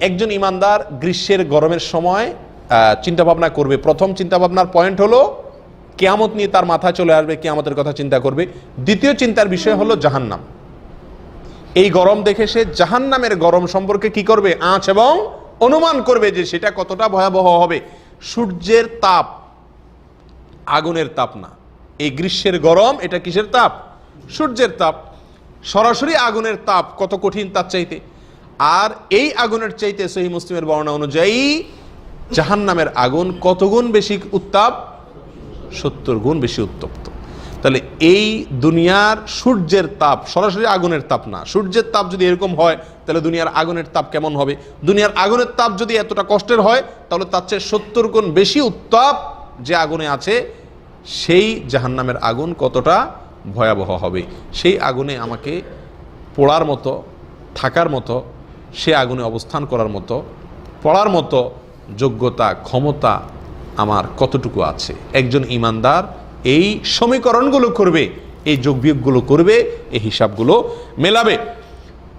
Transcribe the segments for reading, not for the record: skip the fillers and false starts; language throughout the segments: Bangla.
একজন ইমানদার গ্রীষ্মের গরমের সময় চিন্তা ভাবনা করবে। প্রথম চিন্তা ভাবনার পয়েন্ট হলো কিয়ামত নিয়ে তার মাথায় চলে আসবে, কিয়ামতের কথা চিন্তা করবে। দ্বিতীয় চিন্তার বিষয় হলো জাহান্নাম। এই গরম দেখে সে জাহান্নামের গরম সম্পর্কে কি করবে? আঁচ এবং অনুমান করবে যে সেটা কতটা ভয়াবহ হবে। সূর্যের তাপ, আগুনের তাপ না। এই গ্রীষ্মের গরম এটা কিসের তাপ? সূর্যের তাপ। সরাসরি আগুনের তাপ কত কঠিন তার চাইতে। আর এই আগুনের চাইতে সহিহ মুসলিমের বর্ণনা অনুযায়ী জাহান্নামের আগুন কত গুণ বেশি উত্তাপ? 70 গুণ বেশি উত্তপ্ত। তাহলে এই দুনিয়ার সূর্যের তাপ, সরাসরি আগুনের তাপ না, সূর্যের তাপ যদি এরকম হয় তাহলে দুনিয়ার আগুনের তাপ কেমন হবে? দুনিয়ার আগুনের তাপ যদি এতটা কষ্টের হয় তাহলে তার চেয়ে 70 গুণ বেশি উত্তাপ যে আগুনে আছে সেই জাহান্নামের আগুন কতটা ভয়াবহ হবে। সেই আগুনে আমাকে পোড়ার মতো, থাকার মতো, সে আগুনে অবস্থান করার মতো, পড়ার মতো যোগ্যতা, ক্ষমতা আমার কতটুকু আছে? একজন ইমানদার এই সমীকরণগুলো করবে, এই যোগ বিয়োগগুলো করবে, এই হিসাবগুলো মেলাবে।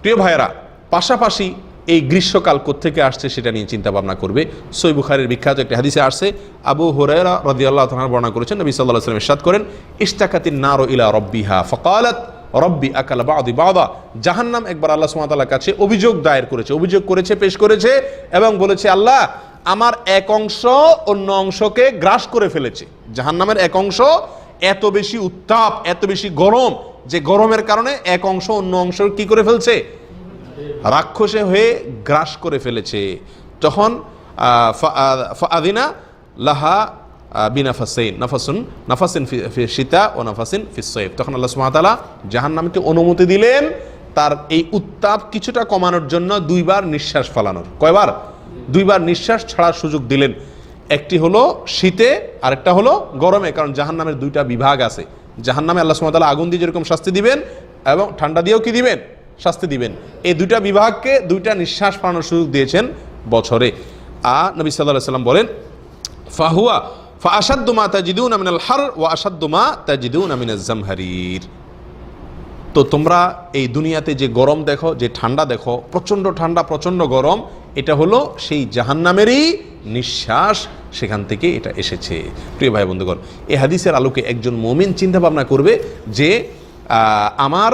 প্রিয় ভাইয়েরা, পাশাপাশি এই গ্রীষ্মকাল কোত্থেকে আসছে সেটা নিয়ে চিন্তা ভাবনা করবে। সহিহ বুখারীর বিখ্যাত একটি হাদিসে আসছে, আবু হুরায়রা রাদিয়াল্লাহু তাআলা বর্ণনা করেছেন, নবী সাল্লাল্লাহু আলাইহি ওয়াসাল্লাম ইরশাদ করেন, ইশতাকাতিন নারু ইলা রাব্বিহা ফাকালাত রব্বি আকালা বাদি বাদা। জাহান্নাম একবার আল্লাহ সুবহানাহু ওয়া তাআলার কাছে অভিযোগ দায়ের করেছে, পেশ করেছে এবং বলেছে, আল্লাহ আমার এক অংশ অন্য অংশকে গ্রাস করে ফেলেছে। জাহান্নামের এক অংশ এত বেশি উত্তাপ, এত বেশি গরম যে গরমের কারণে এক অংশ অন্য অংশ কি করে ফেলছে? রাক্ষসে হয়ে গ্রাস করে ফেলেছে। তখন ফাআযিনা লাহা বিনাফাসাইন, নাফাসিন ফি শীতা ও নাফাসিন ফি সাইফ। তখন আল্লাহ সুবহানাহু ওয়া তাআলা জাহান্নামকে অনুমতি দিলেন তার এই উত্তাপ কিছুটা কমানোর জন্য 2 বার নিঃশ্বাস ফেলানোর। কয়বার? 2 বার নিঃশ্বাস ছাড়ার সুযোগ দিলেন। একটি হলো শীতে, আরেকটা হলো গরমে। কারণ জাহান্নামের 2টা বিভাগ আছে। জাহান্নামে আল্লাহ সুবহানাহু ওয়া তাআলা আগুন দিয়ে যেরকম শাস্তি দিবেন এবং ঠান্ডা দিয়েও কি দিবেন? শাস্তি দিবেন। এই 2টা বিভাগকে 2টা নিঃশ্বাস ফেলানোর সুযোগ দিয়েছেন বছরে। নবী সাল্লাল্লাহু আলাইহি ওয়াসাল্লাম বলেন, ফাহুয়া ফাআশাদ্দু মা তাজিদুনা মিনাল হার ওয়া আশাদ্দু মা তাজিদুনা মিনাজ জামহারির। তো তোমরা এই দুনিয়াতে যে গরম দেখো, যে ঠান্ডা দেখো, প্রচণ্ড ঠান্ডা, প্রচণ্ড গরম, এটা হলো সেই জাহান্নামেরই নিঃশ্বাস, সেখান থেকে এটা এসেছে। প্রিয় ভাই বন্ধুগণ, এই হাদিসের আলোকে একজন মুমিন চিন্তা ভাবনা করবে যে আমার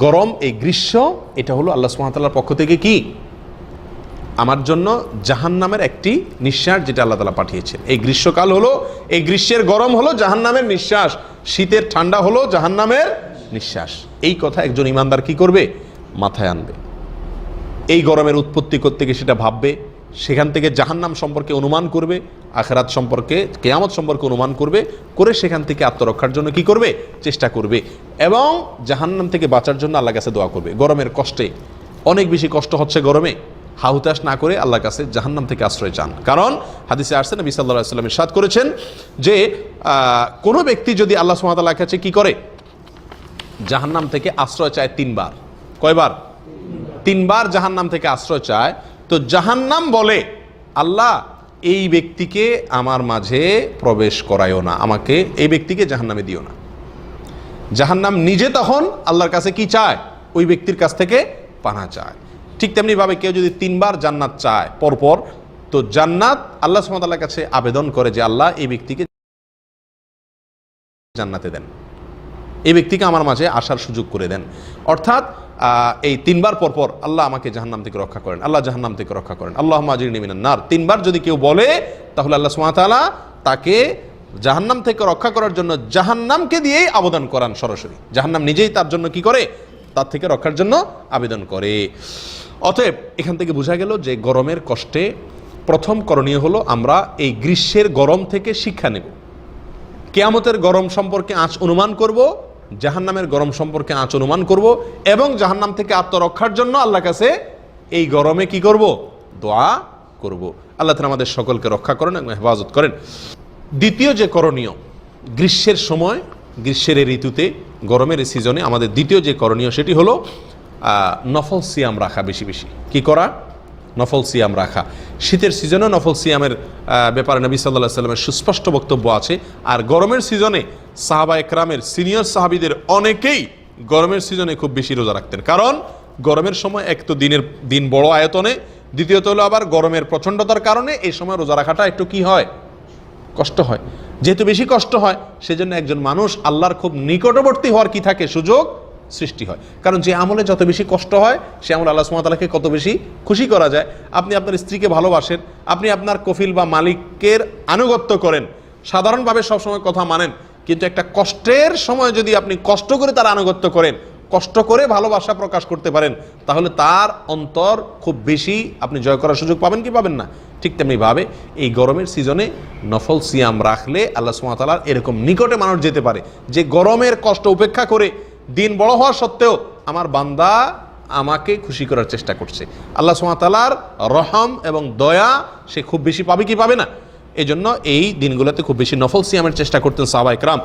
গরম, এই গ্রীষ্ম, এটা হলো আল্লাহ সুবহানাহু ওয়া তাআলার পক্ষ থেকে কি আমার জন্য জাহান্নামের একটি নিঃশ্বাস, যেটা আল্লাহ তাআলা পাঠিয়েছেন। এই গ্রীষ্মকাল হলো, এই গ্রীষ্মের গরম হলো জাহান্নামের নিঃশ্বাস, শীতের ঠান্ডা হলো জাহান্নামের নিঃশ্বাস। এই কথা একজন ইমানদার কি করবে? মাথায় আনবে। এই গরমের উৎপত্তি করতে গিয়ে সেটা ভাববে, সেখান থেকে জাহান্নাম সম্পর্কে অনুমান করবে, আখিরাত সম্পর্কে, কিয়ামত সম্পর্কে অনুমান করবে, করে সেখান থেকে আত্মরক্ষার জন্য কি করবে? চেষ্টা করবে এবং জাহান্নাম থেকে বাঁচার জন্য আল্লাহর কাছে দোয়া করবে। গরমের কষ্টে অনেক বেশি কষ্ট হচ্ছে, গরমে হাহুতাশ না করে আল্লাহর কাছে জাহান্নাম থেকে আশ্রয় চান। কারণ হাদিসে আসছে, নবী সাল্লাল্লাহু আলাইহি ওয়াসাল্লাম ইরশাদ করেছেন যে কোনো ব্যক্তি যদি আল্লাহ সুবহানাহু ওয়া তাআলার কাছে কি করে? জাহান্নাম থেকে আশ্রয় চায় 3 বার। কয়বার? 3 বার জাহান্নাম থেকে আশ্রয় চায়। তো জাহান্নাম বলে, আল্লাহ এই ব্যক্তিকে আমার মাঝে প্রবেশ করায়ও না, আমাকে এই ব্যক্তিকে জাহান্নামে দিও না। জাহান্নাম নিজে তখন আল্লাহর কাছে কি চায়? ওই ব্যক্তির কাছ থেকে পানা চায়। ঠিক তেমনি ভাবে কেউ যদি 3 বার জান্নাত চায় পরপর, তো জান্নাত আল্লাহ সুবহানাহু ওয়া তাআলার কাছে আবেদন করে যে আল্লাহ এই ব্যক্তিকে জান্নাতে দেন, এই ব্যক্তিকে আমার মাঝে আসার সুযোগ করে দেন। অর্থাৎ এই 3 বার পরপর আল্লাহ আমাকে জাহান্নাম থেকে রক্ষা করেন, আল্লাহ জাহান্নাম থেকে রক্ষা করেন, আল্লাহুম্মা আজিরনি মিনান নার। 3 বার যদি কেউ বলে তাহলে আল্লাহ সুবহানাহু ওয়া তাআলা তাকে জাহান্নাম থেকে রক্ষা করার জন্য জাহান্নামকে দিয়েই আবেদন করান সরাসরি। জাহান্নাম নিজেই তার জন্য কি করে? তার থেকে রক্ষার জন্য আবেদন করে। অতএব এখান থেকে বোঝা গেল যে গরমের কষ্টে প্রথম করণীয় হলো আমরা এই গ্রীষ্মের গরম থেকে শিক্ষা নেব। কিয়ামতের গরম সম্পর্কে আঁচ অনুমান করব, জাহান্নামের গরম সম্পর্কে আঁচ অনুমান করব এবং জাহান্নাম থেকে আত্মরক্ষার জন্য আল্লাহর কাছে এই গরমে কি করব? দোয়া করব। আল্লাহ তাআলা আমাদের সকলকে রক্ষা করেন এবং হেফাজত করেন। দ্বিতীয় যে করণীয়, গ্রীষ্মের সময়, গ্রীষ্মের এই ঋতুতে, গরমের এই সিজনে আমাদের দ্বিতীয় যে করণীয় সেটি হলো নফল সিয়াম রাখা। বেশি বেশি কি করা? নফল সিয়াম রাখা। শীতের সিজনে নফল সিয়ামের ব্যাপারে নবী সাল্লাল্লাহু আলাইহি ওয়াসাল্লামের সুস্পষ্ট বক্তব্য আছে। আর গরমের সিজনে সাহাবা একরামের, সিনিয়র সাহাবীদের অনেকেই গরমের সিজনে খুব বেশি রোজা রাখতেন। কারণ গরমের সময় এক তো দিন বড় আয়তনে, দ্বিতীয়ত হলো আবার গরমের প্রচণ্ডতার কারণে এই সময় রোজা রাখাটা একটু কি হয়, কষ্ট হয়। যেহেতু বেশি কষ্ট হয় সেজন্য একজন মানুষ আল্লাহর খুব নিকটবর্তী হওয়ার কি থাকে, সুযোগ সৃষ্টি হয়। কারণ যে আমলে যত বেশি কষ্ট হয় সে আমল আল্লাহ সুবহানাহু ওয়া তাআলাকে কত বেশি খুশি করা যায়। আপনি আপনার স্ত্রীকে ভালোবাসেন, আপনি আপনার কফিল বা মালিকের আনুগত্য করেন, সাধারণভাবে সবসময় কথা মানেন, কিন্তু একটা কষ্টের সময় যদি আপনি কষ্ট করে তার আনুগত্য করেন, কষ্ট করে ভালোবাসা প্রকাশ করতে পারেন, তাহলে তার অন্তর খুব বেশি আপনি জয় করার সুযোগ পাবেন কি পাবেন না। ঠিক তেমনিভাবে এই গরমের সিজনে নফল সিয়াম রাখলে আল্লাহ সুবহানাহু ওয়া তাআলার এরকম নিকটে মানুষ যেতে পারে যে গরমের কষ্ট উপেক্ষা করে দিন বড় হওয়া সত্ত্বেও আমার বান্দা আমাকে খুশি করার চেষ্টা করছে। আল্লাহ সুবহানাহু ওয়া তাআলার রহম এবং দয়া সে খুব বেশি পাবে কি পাবে না। এই জন্য এই দিনগুলোতে খুব বেশি নফল সিয়ামের চেষ্টা করতেন সাহাবায়ে কেরাম।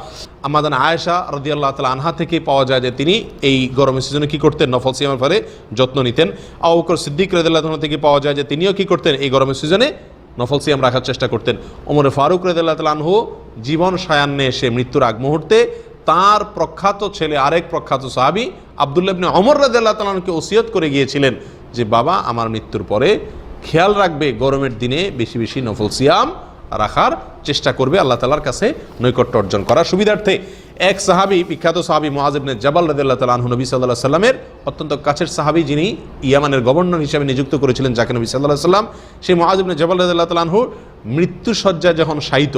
আমাদের আয়েশা রাদিয়াল্লাহু তাআলা আনহা থেকে পাওয়া যায় যে তিনি এই গরমের সিজনে কি করতেন, নফল সিয়ামের পরে যত্ন নিতেন। আবু বকর সিদ্দিক রাদিয়াল্লাহু তাআলা থেকে পাওয়া যায় যে তিনিও কি করতেন, এই গরমের সিজনে নফল সিয়াম রাখার চেষ্টা করতেন। ওমর ফারুক রাদিয়াল্লাহু তাআলা আনহু জীবন সায়ান্নে এসে মৃত্যুর আগ মুহূর্তে তার প্রখ্যাত ছেলে আরেক প্রখ্যাত সাহাবী আব্দুল্লাহ ইবনে ওমর রাদিয়াল্লাহু তাআলা আনহুকে ওসিয়ত করে গিয়েছিলেন যে বাবা আমার মৃত্যুর পরে খেয়াল রাখবে গরমের দিনে বেশি বেশি নফল সিয়াম রাখার চেষ্টা করবে, আল্লাহ তাআলার কাছে নৈকট্য অর্জন করার সুবিধার্থে। এক সাহাবী, বিখ্যাত সাহাবী মুআয ইবনে জাবাল রাদিয়াল্লাহু তাআলা আনহু নবী সাল্লাল্লাহু আলাইহি সাল্লামের অত্যন্ত কাছের সাহাবী, যিনি ইয়ামানের গভর্নর হিসেবে নিযুক্ত করেছিলেন যাকে নবী সাল্লাল্লাহু আলাইহি সাল্লাম, সেই মুআয ইবনে জাবাল রাদিয়াল্লাহু তাআলা আনহু মৃত্যুশয্যায় যখন শায়িত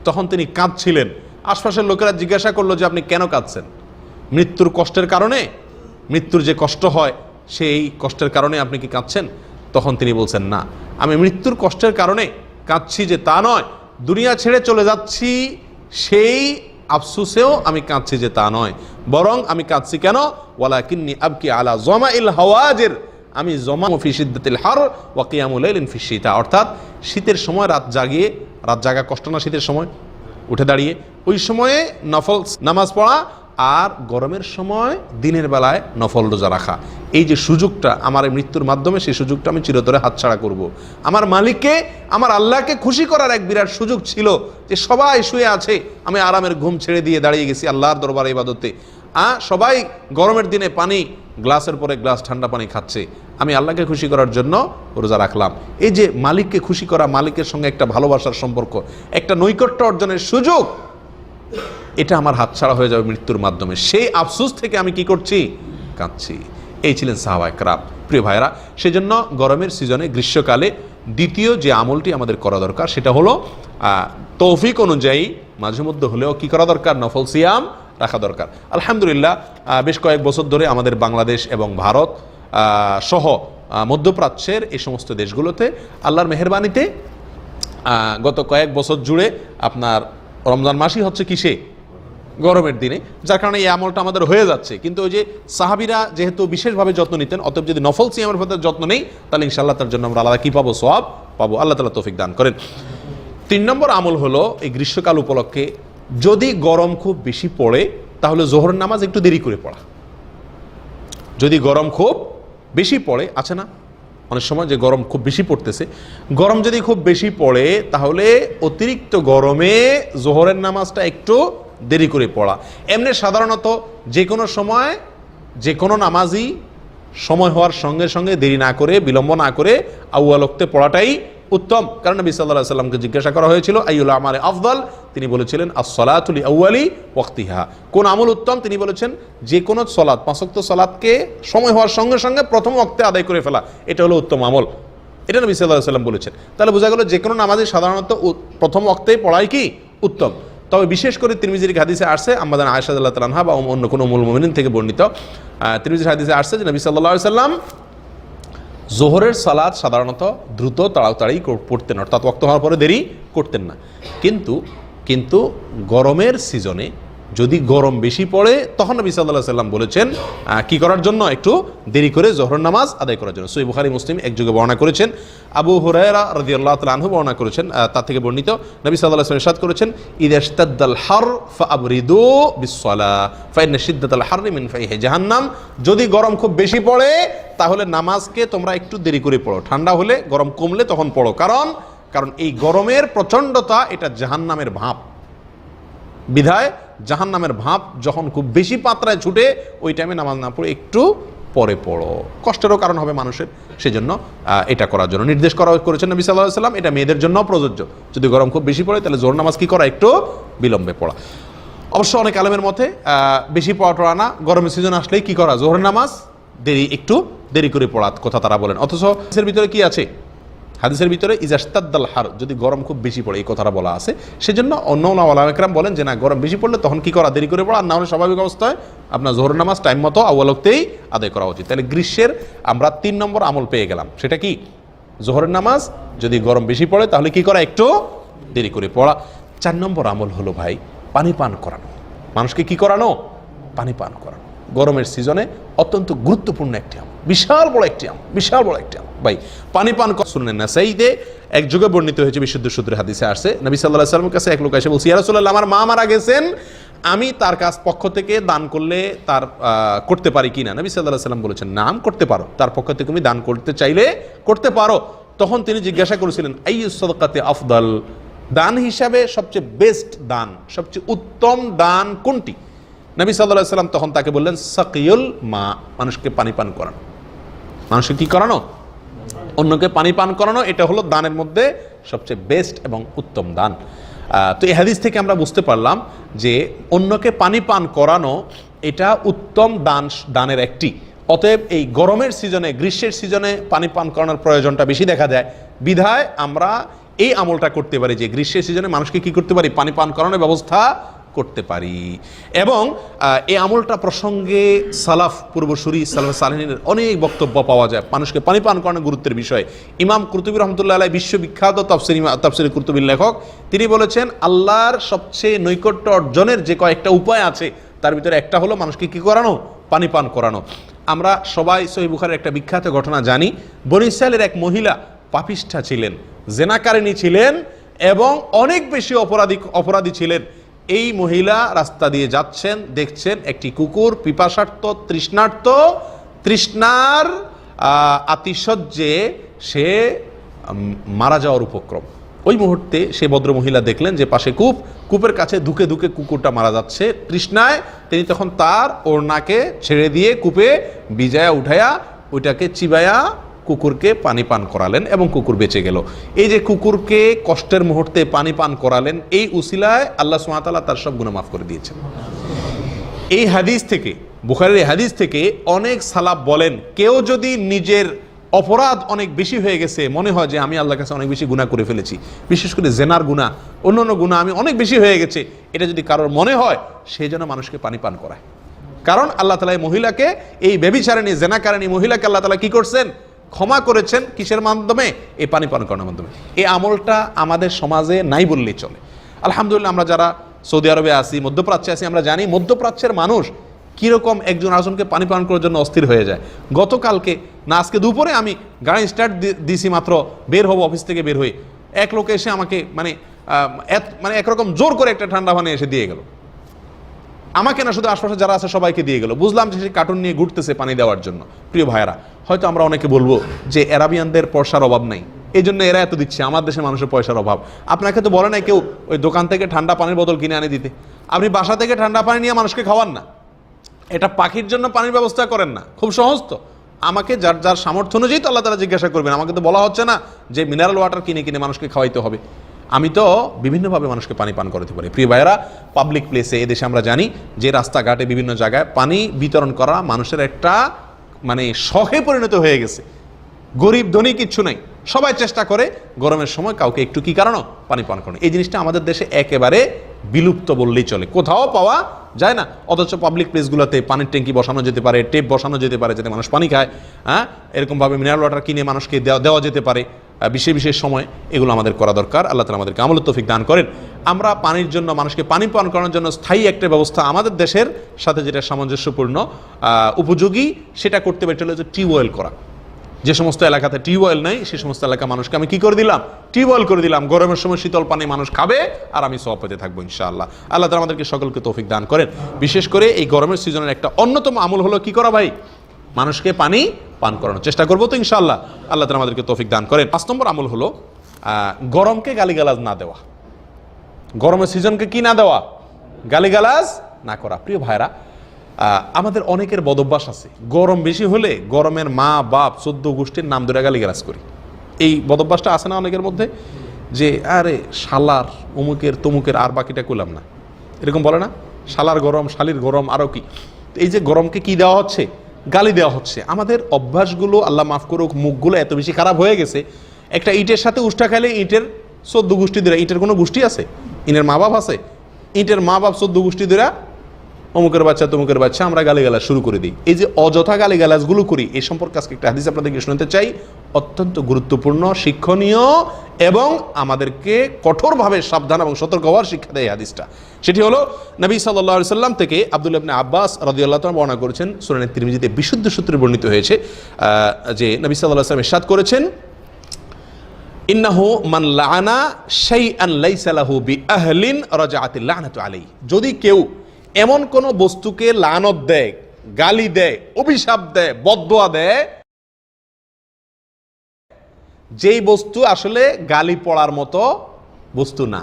তখন তিনি কাঁদছিলেন। আশপাশের লোকেরা জিজ্ঞাসা করলো যে আপনি কেন কাঁদছেন, মৃত্যুর কষ্টের কারণে, মৃত্যুর যে কষ্ট হয় সেই কষ্টের কারণে আপনি কি কাঁদছেন? তখন তিনি বলছেন না, আমি মৃত্যুর কষ্টের কারণে কাঁদছি যে তা নয়, দুনিয়া ছেড়ে চলে যাচ্ছি সেই আফসোসেও আমি কাঁদছি যে তা নয়, বরং আমি কাঁদছি কেন, ওয়ালাকিন্নী আবকি আলা জামাইল হাওয়াজির, আমি জমা ফি শিদ্দাতিল হার ওয়া কিয়ামুল লাইলিন ফি শিতা, অর্থাৎ শীতের সময় রাত জাগা কষ্ট না, শীতের সময় উঠে দাঁড়িয়ে ওই সময়ে নফল নামাজ পড়া, আর গরমের সময় দিনের বেলায় নফল রোজা রাখা। এই যে সুযোগটা আমার এই মৃত্যুর মাধ্যমে, সেই সুযোগটা আমি চিরতরে হাতছাড়া করব। আমার মালিককে, আমার আল্লাহকে খুশি করার এক বিরাট সুযোগ ছিল যে সবাই শুয়ে আছে, আমি আরামের ঘুম ছেড়ে দিয়ে দাঁড়িয়ে গেছি আল্লাহর দরবারে ইবাদতে। সবাই গরমের দিনে পানি গ্লাসের পরে গ্লাস ঠান্ডা পানি খাচ্ছে, আমি আল্লাহকে খুশি করার জন্য রোজা রাখলাম। এই যে মালিককে খুশি করা, মালিকের সঙ্গে একটা ভালোবাসার সম্পর্ক, একটা নৈকট্য অর্জনের সুযোগ, এটা আমার হাতছাড়া হয়ে যাবে মৃত্যুর মাধ্যমে। সেই আফসোস থেকে আমি কি করছি, কাঁদছি। এই ছিলেন সাহাবায়ে কেরাম। প্রিয় ভাইরা, সেজন্য গরমের সিজনে, গ্রীষ্মকালে দ্বিতীয় যে আমলটি আমাদের করা দরকার সেটা হলো তৌফিক অনুযায়ী মাঝে মধ্যে হলেও কি করা দরকার, নফল সিয়াম রাখা দরকার। আলহামদুলিল্লাহ বেশ কয়েক বছর ধরে আমাদের বাংলাদেশ এবং ভারত সহ মধ্যপ্রাচ্যের এই সমস্ত দেশগুলোতে আল্লাহর মেহেরবানিতে গত কয়েক বছর জুড়ে আপনার রমজান মাসই হচ্ছে কিসে, গরমের দিনে, যার কারণে এই আমলটা আমাদের হয়ে যাচ্ছে। কিন্তু ওই যে সাহাবীরা যেহেতু বিশেষভাবে যত্ন নিতেন, অতএব যদি নফল সিয়ামের প্রতি যত্ন নেই তাহলে ইনশাআল্লাহ তার জন্য আমরা আলাদা কি পাবো, সওয়াব পাবো। আল্লাহ তাআলা তৌফিক দান করেন। 3 নম্বর আমল হলো এই গ্রীষ্মকাল উপলক্ষে যদি গরম খুব বেশি পড়ে তাহলে যোহরের নামাজ একটু দেরি করে পড়া। যদি গরম খুব বেশি পড়ে, আছে না অনেক সময় যে গরম খুব বেশি পড়তেছে, গরম যদি খুব বেশি পড়ে তাহলে অতিরিক্ত গরমে যোহরের নামাজটা একটু দেরি করে পড়া। এমনি সাধারণত যে কোনো সময় যে কোনো নামাজই সময় হওয়ার সঙ্গে সঙ্গে দেরি না করে, বিলম্ব না করে আউয়াল ওয়াক্তে পড়াটাই উত্তম। কারণ নবী সাল্লাল্লাহু আলাইহি ওয়াসাল্লামকে জিজ্ঞাসা করা হয়েছিল আইয়ুল আমালি আফদাল, তিনি বলেছিলেন আস-সালাতু লিআউয়ালি ওয়াক্তিহা, কোন আমল উত্তম, তিনি বলেছেন যে কোনো সালাত, 5 ওয়াক্ত সালাতকে সময় হওয়ার সঙ্গে সঙ্গে প্রথম ওয়াক্তে আদায় করে ফেলা, এটা হলো উত্তম আমল। এটা নবী সাল্লাল্লাহু আলাইহি ওয়াসাল্লাম বলেছেন। তাহলে বোঝা গেল যে কোনো নামাজে সাধারণত প্রথম ওয়াক্তেই পড়াই কি উত্তম। তবে বিশেষ করে তিরমিজির হাদিসে আসছে, আমাদের আয়েশা রাদিয়াল্লাহু তাআলা আনহা বা অন্য কোনো উম্মুল মুমিনিন থেকে বর্ণিত তিরমিজির হাদিসে আসছে যে নবী সাল্লাল্লাহু আলাইহি ওয়াসাল্লাম যোহরের সালাত সাধারণত দ্রুত তাড়াতাড়ি পড়তেন, অর্থাৎ ওয়াক্ত হওয়ার পরে দেরি করতেন না। কিন্তু গরমের সিজনে যদি গরম বেশি পড়ে তখন নবী সাল্লাল্লাহু আলাইহি ওয়াসাল্লাম বলেছেন কি করার জন্য, একটু দেরি করে যোহরের নামাজ আদায় করার জন্য। সহিহ বুখারী মুসলিম একযোগে বর্ণনা করেছেন। আবু হুরায়রা রাদিয়াল্লাহু তাআলা আনহু বর্ণনা করেছেন, তার থেকে বর্ণিত নবী সাল্লাল্লাহু আলাইহি ওয়াসাল্লাম ইরশাদ করেছেন ইযা ইশতাদ্দাল হার ফাআবরিদু বিস-সালাহ ফাইন্না শিদ্দাতাল হাররি মিন ফাইহি জাহান্নাম, যদি গরম খুব বেশি পড়ে তাহলে নামাজকে তোমরা একটু দেরি করে পড়ো, ঠান্ডা হলে গরম কমলে তখন পড়ো। কারণ এই গরমের প্রচণ্ডতা এটা জাহান্নামের ভাপ, বিধায় জাহান্নামের ভাপ যখন খুব বেশি মাত্রায় ছুটে ওই টাইমে নামাজ না পড়ে একটু পরে পড়ো। কষ্টেরও কারণ হবে মানুষের, সেজন্য এটা করার জন্য নির্দেশ করেছেন নবী সাল্লাল্লাহু আলাইহি ওয়াসাল্লাম। এটা মেয়েদের জন্য প্রযোজ্য। যদি গরম খুব বেশি পড়ে তাহলে জোহর নামাজ কি করা, একটু বিলম্বে পড়া। অবশ্য অনেক আলেমের মতে বেশি পড়া না, গরমের সিজন আসলেই কি করা, জোহর নামাজ একটু দেরি করে পড়া কথা তারা বলেন। অথচ হাদিসের ভিতরে কি আছে, হাদিসের ভিতরে ইজাস্তাদ্দাল হার, যদি গরম খুব বেশি পড়ে এই কথাটা বলা আছে। সেজন্য অন্য ওলামা ইকরাম বলেন যে না, গরম বেশি পড়লে তখন কি করা, দেরি করে পড়া, আর না হলে স্বাভাবিক অবস্থায় আপনার জোহর নামাজ টাইম মতো আউয়াল ওয়াক্তেই আদায় করা উচিত। তাহলে গ্রীষ্মের আমরা 3 নম্বর আমল পেয়ে গেলাম। সেটা কি, জোহরের নামাজ যদি গরম বেশি পড়ে তাহলে কি করা, একটু দেরি করে পড়া। 4 নম্বর আমল হলো ভাই পানি পান করানো। মানুষকে কি করানো, পানি পান করানো। গরমের সিজনে অত্যন্ত গুরুত্বপূর্ণ একটি আমল, বিশাল বড় একটি আমল, বিশাল বড় একটি আমল ভাই। পানি পান শুনলেন না, সেইদে এক যুগে বর্ণিত হয়েছে, বিশুদ্ধ সূত্রে হাদিসে আসছে, নবী সাল্লাল্লাহু আলাইহি ওয়াসাল্লামের কাছে এক লোক এসে বলছে, ইয়া রাসূলুল্লাহ, আমার মা মারা গেছেন, আমি তার কাছ পক্ষ থেকে দান করলে তার করতে পারি কিনা? নবী সাল্লাল্লাহু আলাইহি ওয়াসাল্লাম বলেছেন, নাম করতে পারো, তার পক্ষ থেকে তুমি দান করতে চাইলে করতে পারো। তখন তিনি জিজ্ঞাসা করেছিলেন, আইয়ুস সাদাকাতি আফদাল, দান হিসাবে সবচেয়ে বেস্ট দান, সবচেয়ে উত্তম দান কোনটি? নবী সাল্লাল্লাহু আলাইহি ওয়াসাল্লাম তখন তাকে বললেন, সাকিয়ুল মা, মানুষকে পানি পান করানো। মানুষকে কি করানো, অন্যকে পানি পান করানো, এটা হলো দানের মধ্যে সবচেয়ে বেস্ট এবং উত্তম দান। তো এই হাদিস থেকে আমরা বুঝতে পারলাম যে অন্যকে পানি পান করানো এটা উত্তম দানের একটি। অতএব এই গরমের সিজনে, গ্রীষ্মের সিজনে পানি পান করানোর প্রয়োজনটা বেশি দেখা যায়, বিধায় আমরা এই আমলটা করতে পারি যে গ্রীষ্মের সিজনে মানুষকে কি করতে পারি, পানি পান করানোর ব্যবস্থা করতে পারি। এবং এই আমলটা প্রসঙ্গে সালাফ, পূর্বসূরি সালাফ সালেহিনের অনেক বক্তব্য পাওয়া যায় মানুষকে পানি পান করানোর গুরুত্বের বিষয়ে। ইমাম কুরতুবী রহমতুল্লাহ আলাইহি, বিশ্ববিখ্যাত তাফসীর কুরতুবীর লেখক, তিনি বলেছেন আল্লাহর সবচেয়ে নৈকট্য অর্জনের যে কয়েকটা উপায় আছে তার ভিতরে একটা হলো মানুষকে কি করানো, পানি পান করানো। আমরা সবাই সহিহ বুখারীর একটা বিখ্যাত ঘটনা জানি। বনী ইসরাইলের এক মহিলা পাপিষ্ঠা ছিলেন, জেনাকারিনী ছিলেন এবং অনেক বেশি অপরাধী ছিলেন। এই মহিলা রাস্তা দিয়ে যাচ্ছেন, দেখছেন একটি কুকুর পিপাসার্ত, তৃষ্ণার আতিশয্যে সে মারা যাওয়ার উপক্রম। ওই মুহূর্তে সে ভদ্র মহিলা দেখলেন যে পাশে কূপের কাছে ধুকে ধুকে কুকুরটা মারা যাচ্ছে তৃষ্ণায়। তিনি তখন তার ওড়নাকে ছেড়ে দিয়ে কূপে ভিজায়া উঠায়া ওইটাকে চিবায়া কুকুরকে পানি পান করালেন এবং কুকুর বেঁচে গেল। এই যে কুকুরকে কষ্টের মুহূর্তে পানি পান করালেন, এই উসিলায় আল্লাহ সুবহানাহু ওয়া তাআলা তার সব গুনাহ মাফ করে দিয়েছেন। এই হাদিস থেকে, বুখারীর এই হাদিস থেকে অনেক সালাফ বলেন, কেউ যদি নিজের অপরাধ অনেক বেশি হয়ে গেছে, মনে হয় যে আমি আল্লাহর কাছে অনেক বেশি গুনাহ করে ফেলেছি, বিশেষ করে জেনার গুনাহ, অন্যান্য গুনাহ আমি অনেক বেশি হয়ে গেছে, এটা যদি কারোর মনে হয়, সেই জন্য মানুষকে পানি পান করায়। কারণ আল্লাহ তাআলা এই মহিলাকে, এই ব্যভিচারিণী জেনাকারিণী মহিলাকে আল্লাহ তাআলা কি করছেন, ক্ষমা করেছেন। কিসের মাধ্যমে? এই পানি পান করানোর মাধ্যমে। এই আমলটা আমাদের সমাজে নাই বললেই চলে। আলহামদুলিল্লাহ, আমরা যারা সৌদি আরবে আছি, মধ্যপ্রাচ্যে আছি, আমরা জানি মধ্যপ্রাচ্যের মানুষ কীরকম একজন আরেকজনকে পানি পান করার জন্য অস্থির হয়ে যায়। গতকালকে না আজকে দুপুরে আমি গাড়ি স্টার্ট দিছি, মাত্র বের হবো অফিস থেকে বের হয়ে, এক লোক এসে আমাকে মানে একরকম জোর করে একটা ঠান্ডা পানি এসে দিয়ে গেল। আমাকে না, শুধু আশপাশে যারা আছে সবাইকে দিয়ে গেল। বুঝলাম যে সে কার্টুন নিয়ে ঘুরতেছে পানি দেওয়ার জন্য। প্রিয় ভাইয়েরা, হয়তো আমরা অনেকে বলবো যে অ্যারাবিয়ানদের পয়সার অভাব নাই, এই জন্য এরা এত দিচ্ছে, আমার দেশের মানুষের পয়সার অভাব। আপনাকে তো বলে নাই কেউ ওই দোকান থেকে ঠান্ডা পানির বোতল কিনে আনে দিতে। আপনি বাসা থেকে ঠান্ডা পানি নিয়ে মানুষকে খাওয়ান না, এটা পাখির জন্য পানির ব্যবস্থা করেন না। খুব সহজ তো, আমাকে যার যার সামর্থ্য অনুযায়ী তো আল্লাহ তাআলা জিজ্ঞাসা করবেন। আমাকে তো বলা হচ্ছে না যে মিনারেল ওয়াটার কিনে কিনে মানুষকে খাওয়াইতে হবে। আমি তো বিভিন্নভাবে মানুষকে পানি পান করাতে পারি। প্রিয় ভাইয়েরা, পাবলিক প্লেসে এদেশে আমরা জানি যে রাস্তাঘাটে বিভিন্ন জায়গায় পানি বিতরণ করা মানুষের একটা মানে শখে পরিণত হয়ে গেছে। গরিব ধনী কিচ্ছু নাই, সবাই চেষ্টা করে গরমের সময় কাউকে একটু কি কারণ পানি পান করানো। এই জিনিসটা আমাদের দেশে একেবারে বিলুপ্ত বললেই চলে, কোথাও পাওয়া যায় না। অথচ পাবলিক প্লেসগুলোতে পানির ট্যাঙ্কি বসানো যেতে পারে, টেপ বসানো যেতে পারে যাতে মানুষ পানি খায়। এরকমভাবে মিনারেল ওয়াটার কিনে মানুষকে দেওয়া যেতে পারে বিশেষ বিশেষ সময়। এগুলো আমাদের করা দরকার। আল্লাহ তাআলা আমাদেরকে আমলের তৌফিক দান করেন। আমরা পানির জন্য, মানুষকে পানি পান করানোর জন্য স্থায়ী একটা ব্যবস্থা আমাদের দেশের সাথে যেটা সামঞ্জস্যপূর্ণ উপযোগী, সেটা করতে পারি। এটা হলো যে টিউবওয়েল করা। যে সমস্ত এলাকাতে টিউবওয়েল নেই, সে সমস্ত এলাকা মানুষকে আমি কি করে দিলাম, টিউবওয়েল করে দিলাম। গরমের সময় শীতল পানি মানুষ খাবে আর আমি সওয়াব পেতে থাকবো ইনশাআল্লাহ। আল্লাহ তাআলা আমাদেরকে সকলকে তৌফিক দান করেন। বিশেষ করে এই গরমের সিজনের একটা অন্যতম আমল হলো কি করা ভাই, মানুষকে পানি পান করানোর চেষ্টা করবো তো ইনশাআল্লাহ। আল্লাহ তাআলা আমাদেরকে তৌফিক দান করেন। 5 নম্বর আমল হলো গরমকে গালিগালাজ না দেওয়া। গরমের সিজনকে কি না দেওয়া, গালিগালাজ না করা। প্রিয় ভাইরা, আমাদের অনেকের বদভ্যাস আছে, গরম বেশি হলে গরমের মা বাপ 14 গোষ্ঠীর নাম ধরে গালিগালাজ করি। এই বদভ্যাসটা আছে না অনেকের মধ্যে, যে আরে শালার অমুকের তমুকের, আর বাকিটা করলাম না, এরকম বলে না? শালার গরম, শালির গরম, আরও কি। এই যে গরমকে কি দেওয়া হচ্ছে, গালি দেওয়া হচ্ছে। আমাদের অভ্যাসগুলো, আল্লাহ মাফ করুক, মুখগুলো এত বেশি খারাপ হয়ে গেছে, একটা ইটের সাথে উষ্টা খাইলে ইটের 14 গোষ্ঠী ধরে, ইটের কোনো গোষ্ঠী আছে? ইটের মা বাপ আছে? ইটের মা বাপ 14 গোষ্ঠী ধরে অমুকের বাচ্চা তমুকের বাচ্চা আমরা গালিগালাজ শুরু করে দিই। এই যে অযথা গালিগালাজগুলো করি, এই সম্পর্কে আজকে একটা হাদিস আপনাদেরকে শোনাতে চাই, অত্যন্ত গুরুত্বপূর্ণ, শিক্ষণীয় এবং আমাদেরকে কঠোরভাবে সাবধান এবং সতর্ক হওয়ার শিক্ষা দেয় হাদিসটা। সেটি হলো নবী সাল্লাল্লাহু আলাইহি সাল্লাম থেকে আব্দুল্লাহ ইবনে আব্বাস রাদিয়াল্লাহু তাআলা বর্ণনা করেছেন, সুনানে তিরমিজিতে বিশুদ্ধ সূত্রে বর্ণিত হয়েছে, যে নবী সাল্লাল্লাহু আলাইহি সাল্লাম ইরশাদ করেছেন, ইন্নাহু মান লাআনা শাইআন লাইসা লাহু বিআহলিন রাজাআতিল লানাতু আলাইহি। যদি কেউ এমন কোন বস্তুকে লানত দেয়, গালি দেয়, অভিশাপ দেয়, বদদোয়া দেয়, যেই বস্তু আসলে গালি পড়ার মতো বস্তু না।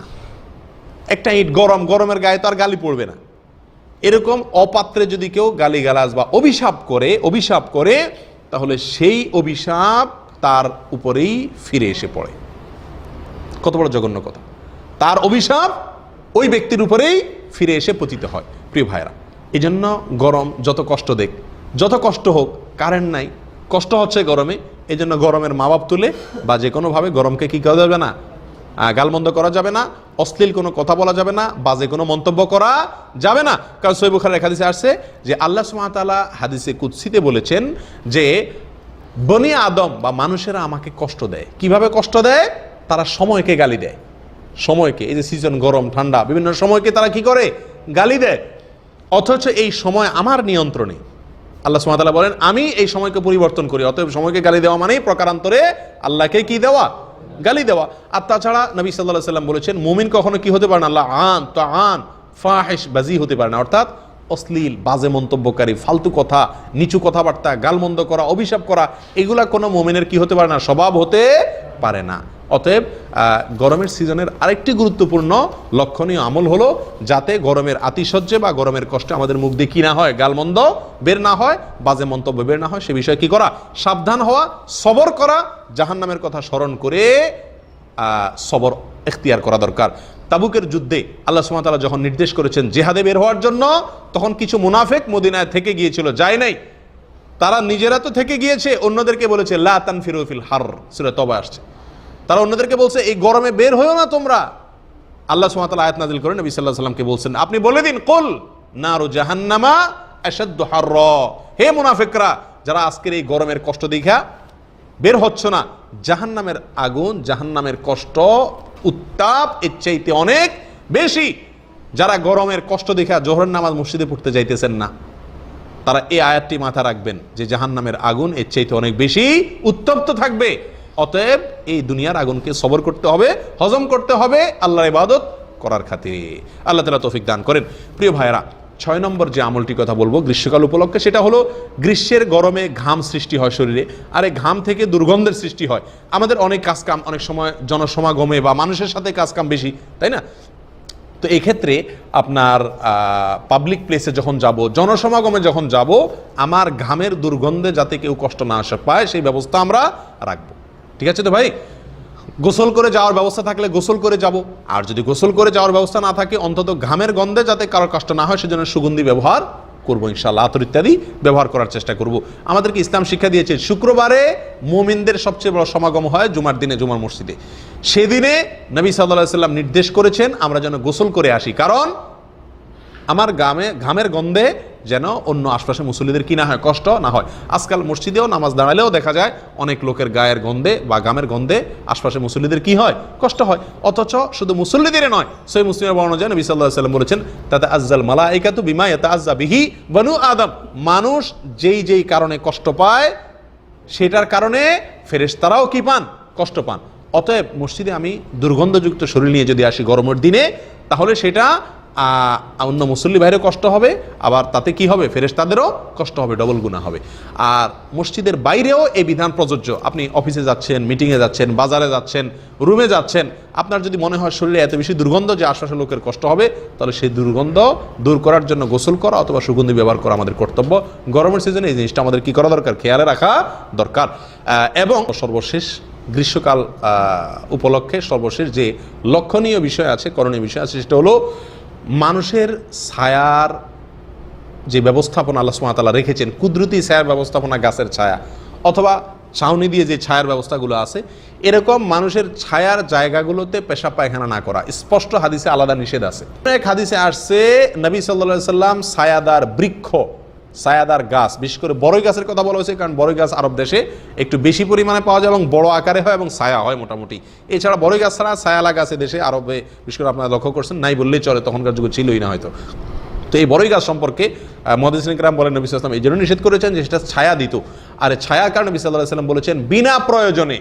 একটা ইট গরম, গরমের গায়ে তো আর গালি পড়বে না। এরকম অপাত্রে যদি কেউ গালিগালাজ বা অভিশাপ করে তাহলে সেই অভিশাপ তার উপরেই ফিরে এসে পড়ে। কত বড় জঘন্য কথা! তার অভিশাপ ওই ব্যক্তির উপরেই ফিরে এসে পতিত হয়। প্রিয় ভাইরা, এই জন্য গরম যত কষ্ট দেখ, যত কষ্ট হোক, কারেন্ট নাই, কষ্ট হচ্ছে গরমে, এই জন্য গরমের মা বাপ তুলে বা যে কোনোভাবে গরমকে কি করা যাবে না, গালমন্দ করা যাবে না, অশ্লীল কোনো কথা বলা যাবে না, বাজে কোনো মন্তব্য করা যাবে না। কারণ সহিহ বুখারীর হাদিসে আসছে যে আল্লাহ সুবহানাহু ওয়া তাআলা হাদিসে কুদসিতে বলেছেন যে বনি আদম বা মানুষেরা আমাকে কষ্ট দেয়। কিভাবে কষ্ট দেয়? তারা সময়কে গালি দেয়। সময়কে, এই যে সিজন গরম ঠান্ডা, বিভিন্ন সময়কে তারা কি করে? গালি দেয়। অথচ এই সময় আমার নিয়ন্ত্রণে। আল্লাহ সুবহানাহু ওয়া তাআলা বলেন আমি এই সময়কে পরিবর্তন করি। অতএব সময়কে গালি দেওয়া মানেই প্রকারান্তরে আল্লাহকে কি দেওয়া? গালি দেওয়া। আর তাছাড়া নবী সাল্লাল্লাহু আলাইহি সাল্লাম বলেছেন মুমিন কখনো কি হতে পারে না? আল্লাহ আন ফাহিশ বাজি হতে পারে না, অর্থাৎ অশ্লীল, বাজে মন্তব্যকারী, ফালতু কথা, নিচু কথাবার্তা, গালমন্দ করা, অভিশাপ করা, এগুলা কোনো মুমিনের কি হতে পারে না? স্বভাব হতে পারে না। অতএব গরমের সিজনের আরেকটি গুরুত্বপূর্ণ লক্ষণীয় আমল হলো যাতে গরমের আতিশয্যে বা গরমের কষ্টে আমাদের মুখ দিয়ে কি না হয়? গালমন্দ বের না হয়, বাজে মন্তব্য বের না হয়, সে বিষয়ে কি করা? সাবধান হওয়া, সবর করা, জাহান্নামের কথা স্মরণ করে সবর এখতিয়ার করা দরকার। তাবুকের যুদ্ধে আল্লাহ সুবহানাহু ওয়া তাআলা যখন নির্দেশ করেছেন জিহাদে বের হওয়ার জন্য, তখন কিছু মুনাফিক মদিনায় থেকে গিয়েছিল, যায় নাই। তারা নিজেরা তো থেকে গিয়েছে, অন্যদেরকে বলেছে লা তানফিরু ফিল হার, সূরা তওবা আসছে। তারা অন্যদেরকে বলছে এই গরমে বের হয়ো না তোমরা। আল্লাহ সুবহানাহু ওয়া তাআলা আয়াত নাযিল করে নবী সাল্লাল্লাহু আলাইহি ওয়াসাল্লামকে বলছেন আপনি বলে দিন, কুল নারু জাহান্নামা আশাদ্দু হাররা, হে মুনাফিকরা যারা আজকের এই গরমের কষ্ট দেখা বের হচ্ছ না, জাহান্নামের আগুন, জাহান্নামের কষ্ট, উত্তাপ এর চাইতে অনেক বেশি। যারা গরমের কষ্ট দেখা জোহরের নামাজ মসজিদে পড়তে যাইতেছেন না, তারা এই আয়াতটি মাথা রাখবেন যে জাহান্নামের আগুন এর চাইতে অনেক বেশি উত্তপ্ত থাকবে। অতএব এই দুনিয়ার আগুনকে সবর করতে হবে, হজম করতে হবে আল্লাহর ইবাদত করার খাতিরে। আল্লাহ তাআলা তৌফিক দান করেন। প্রিয় ভাইয়েরা, 6 নম্বর যে আমলটি কথা বলবো গ্রীষ্মকাল উপলক্ষে, সেটা হলো গ্রীষ্মের গরমে ঘাম সৃষ্টি হয় শরীরে, আর এই ঘাম থেকে দুর্গন্ধের সৃষ্টি হয়। আমাদের অনেক কাজকাম, অনেক সময় জনসমাগমে বা মানুষের সাথে কাজকাম বেশি, তাই না? তো এই ক্ষেত্রে আপনার পাবলিক প্লেসে যখন যাব, জনসমাগমে যখন যাব, আমার ঘামের দুর্গন্ধে যাতে কেউ কষ্ট না আসে পায় সেই ব্যবস্থা আমরা রাখবো। ঠিক আছে তো ভাই? গোসল করে যাওয়ার ব্যবস্থা থাকলে গোসল করে যাব, আর যদি গোসল করে যাওয়ার ব্যবস্থা না থাকে অন্তত ঘামের গন্ধে যাতে কারোর কষ্ট না হয় সেজন্য সুগন্ধি ব্যবহার করবো ইনশাআল্লাহ, আতর ইত্যাদি ব্যবহার করার চেষ্টা করব। আমাদেরকে ইসলাম শিক্ষা দিয়েছে শুক্রবারে মুমিনদের সবচেয়ে বড় সমাগম হয় জুমার দিনে, জুমার মসজিদে। সেদিনে নবী সাল্লাল্লাহু আলাইহি ওয়াসাল্লাম নির্দেশ করেছেন আমরা যেন গোসল করে আসি, কারণ আমার ঘামের গন্ধে যেন অন্য আশপাশে মুসল্লিদের কি না হয়? কষ্ট না হয়। আজকাল মসজিদেও নামাজ দাঁড়ালেও দেখা যায় অনেক লোকের গায়ের গন্ধে বা ঘামের গন্ধে আশপাশে মুসল্লিদের কি হয়? কষ্ট হয়। অথচ শুধু মুসল্লিদের নয়, সহিহ মুসলিমের বর্ণনা যায় নবী সাল্লাল্লাহু আলাইহি ওয়াসাল্লাম বলেছেন তাতাআজ্জাল মালাইকাতু বিমা ইয়াতাআজ্জা বিহি বনু আদম, মানুষ যেই কারণে কষ্ট পায় সেটার কারণে ফেরেশতারাও কি পান? কষ্ট পান। অতএব মসজিদে আমি দুর্গন্ধযুক্ত শরীর নিয়ে যদি আসি গরমের দিনে, তাহলে সেটা অন্য মুসল্লি ভাইয়েরও কষ্ট হবে, আবার তাতে কি হবে, ফেরেশতাদেরও কষ্ট হবে, ডবল গুনাহ হবে। আর মসজিদের বাইরেও এই বিধান প্রযোজ্য। আপনি অফিসে যাচ্ছেন, মিটিংয়ে যাচ্ছেন, বাজারে যাচ্ছেন, রুমে যাচ্ছেন, আপনার যদি মনে হয় শরীরে এত বেশি দুর্গন্ধ যে আশপাশের লোকের কষ্ট হবে, তাহলে সেই দুর্গন্ধ দূর করার জন্য গোসল করা অথবা সুগন্ধি ব্যবহার করা আমাদের কর্তব্য। গরমের সিজনে এই জিনিসটা আমাদের কি করা দরকার, খেয়ালে রাখা দরকার। এবং সর্বশেষ গ্রীষ্মকাল উপলক্ষে সর্বশেষ যে লক্ষণীয় বিষয় আছে, করণীয় বিষয় আছে, সেটা হলো মানুষের ছায়ার যে ব্যবস্থাপনা আল্লাহ সুবহানাহু ওয়া তাআলা রেখেছেন, কুদরতি ছায়ার ব্যবস্থাপনা, গাছের ছায়া অথবা ছাউনি দিয়ে যে ছায়ার ব্যবস্থাগুলো আছে, এরকম মানুষের ছায়ার জায়গাগুলোতে পেশাব পায়খানা না করা স্পষ্ট হাদিসে আলাদা নিষেধ আছে। এক হাদিসে আসছে নবী সাল্লাল্লাহু আলাইহি সাল্লাম ছায়াদার বৃক্ষ, ছায়াদার গাছ, বিশেষ করে বড়ই গাছের কথা বলা হয়েছে, কারণ বড়ই গাছ আরব দেশে একটু বেশি পরিমাণে পাওয়া যায় এবং বড় আকারে হয় এবং ছায়া হয় মোটামুটি। এছাড়া বড়ই গাছ ছাড়া ছায়ালা গাছে দেশে আরবে বিশেষ করে আপনারা লক্ষ্য করছেন, নাই বললেই চলে, তখনকার যুগে ছিলই না হয়তো। তো এই বড়ই গাছ সম্পর্কে মুহাদ্দিসিন কিরাম বলেন নবী সাল্লাল্লাহু আলাইহি ওয়াসাল্লাম এই জন্য নিষেধ করেছেন যে সেটা ছায়া দিত। আর ছায়ার কারণে নবী সাল্লাল্লাহু আলাইহি ওয়াসাল্লাম বলেছেন বিনা প্রয়োজনে,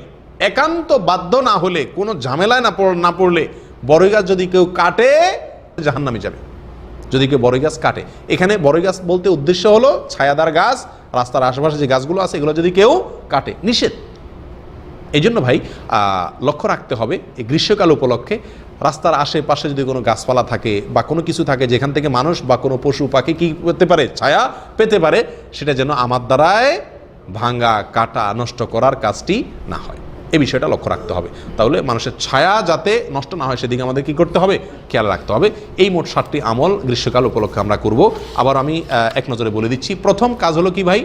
একান্ত বাধ্য না হলে, কোনো ঝামেলায় না পড়লে বড়ই গাছ যদি কেউ কাটে জাহান্নামে যাবে, যদি কেউ বড়ই গাছ কাটে। এখানে বড়ই গাছ বলতে উদ্দেশ্য হলো ছায়াদার গাছ, রাস্তার আশেপাশে যে গাছগুলো আছে এগুলো যদি কেউ কাটে, নিষেধ। এই জন্য ভাই লক্ষ্য রাখতে হবে এই গ্রীষ্মকাল উপলক্ষে রাস্তার আশেপাশে যদি কোনো গাছপালা থাকে বা কোনো কিছু থাকে যেখান থেকে মানুষ বা কোনো পশু পাখি কি পেতে পারে, ছায়া পেতে পারে, সেটা যেন আমার দ্বারায় ভাঙা, কাটা, নষ্ট করার কাজটি না হয়, এই বিষয়টা লক্ষ্য রাখতে হবে। তাহলে মানুষের ছায়া যাতে নষ্ট না হয় সেদিকে আমাদের কি করতে হবে, খেয়াল রাখতে হবে। এই মোট 7টি আমল গ্রীষ্মকাল উপলক্ষে আমরা করব। আবার আমি এক নজরে বলে দিচ্ছি। প্রথম কাজ হলো কি ভাই,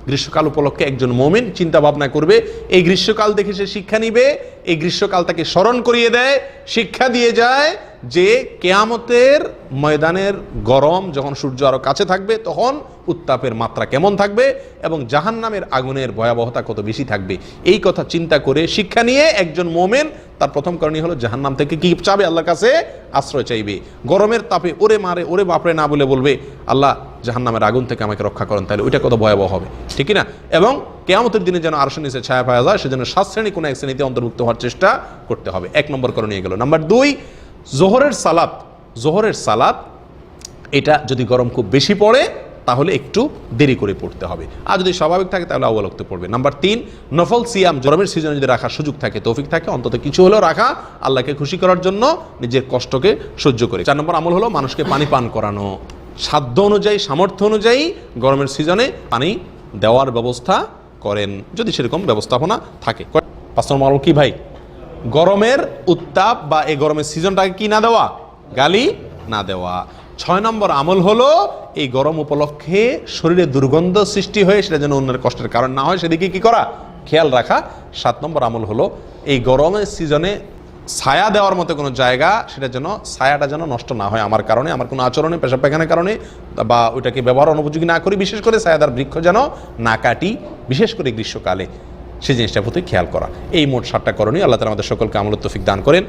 গ্রীষ্মকাল উপলক্ষে একজন মুমিন চিন্তা ভাবনা করবে, এই গ্রীষ্মকাল দেখে সে শিক্ষা নিবে, এই গ্রীষ্মকাল তাকে স্মরণ করিয়ে দেয়, শিক্ষা দিয়ে যায় যে কিয়ামতের ময়দানের গরম যখন সূর্য আরো কাছে থাকবে তখন উত্তাপের মাত্রা কেমন থাকবে এবং জাহান্নামের আগুনের ভয়াবহতা কত বেশি থাকবে। এই কথা চিন্তা করে শিক্ষা নিয়ে একজন মুমিন তার প্রথম করণীয় হলো জাহান্নাম থেকে কি চাবে, আল্লাহর কাছে আশ্রয় চাইবে। গরমের তাপে ওরে মারে, ওরে বাপরে না বলে বলবে আল্লাহ জাহান্নামের আগুন থেকে আমাকে রক্ষা করেন, তাহলে ওইটা কত ভয়াবহ হবে, ঠিক না? এবং কিয়ামতের দিনে যেন আরশের নিচে ছায়া পাওয়া যায় সেজন্য 7 শ্রেণী কোনো এক শ্রেণীতে অন্তর্ভুক্ত হওয়ার চেষ্টা করতে হবে। 1 নম্বর করণীয় গেল। নাম্বার 2, জোহরের সালাত এটা যদি গরম খুব বেশি পড়ে তাহলে একটু দেরি করে পড়তে হবে, আর যদি স্বাভাবিক থাকে তাহলে আউয়াল ওয়াক্তে পড়বে। নাম্বার 3, নফল সিয়াম গরমের সিজনে যদি রাখার সুযোগ থাকে, তৌফিক থাকে, অন্তত কিছু হলেও রাখা, আল্লাহকে খুশি করার জন্য নিজের কষ্টকে সহ্য করে। 4 নম্বর আমল হলো মানুষকে পানি পান করানো, সাধ্য অনুযায়ী, সামর্থ্য অনুযায়ী গরমের সিজনে পানি দেওয়ার ব্যবস্থা করেন যদি সেরকম ব্যবস্থাপনা থাকে। 5 নম্বর আমল কি ভাই, গরমের উত্তাপ বা এই গরমের সিজনটাকে কি না দেওয়া, গালি না দেওয়া। 6 নম্বর আমল হলো এই গরম উপলক্ষে শরীরে দুর্গন্ধ সৃষ্টি হয়ে সেটা যেন অন্যের কষ্টের কারণ না হয় সেদিকে কি করা, খেয়াল রাখা। 7 নম্বর আমল হলো এই গরমের সিজনে ছায়া দেওয়ার মতো কোনো জায়গা, সেটা যেন ছায়াটা যেন নষ্ট না হয় আমার কারণে, আমার কোনো আচরণে, পেশাব পায়খানার কারণে, বা ওইটাকে ব্যবহার অনুপযোগী না করি। বিশেষ করে ছায়াদার বৃক্ষ যেন না কাটি, বিশেষ করে গ্রীষ্মকালে, সেই জিনিসটার প্রতি খেয়াল করা। এই মোট 7টা করণীয়। আল্লাহ তাআলা আমাদের সকলকে আমলের তৌফিক দান করেন।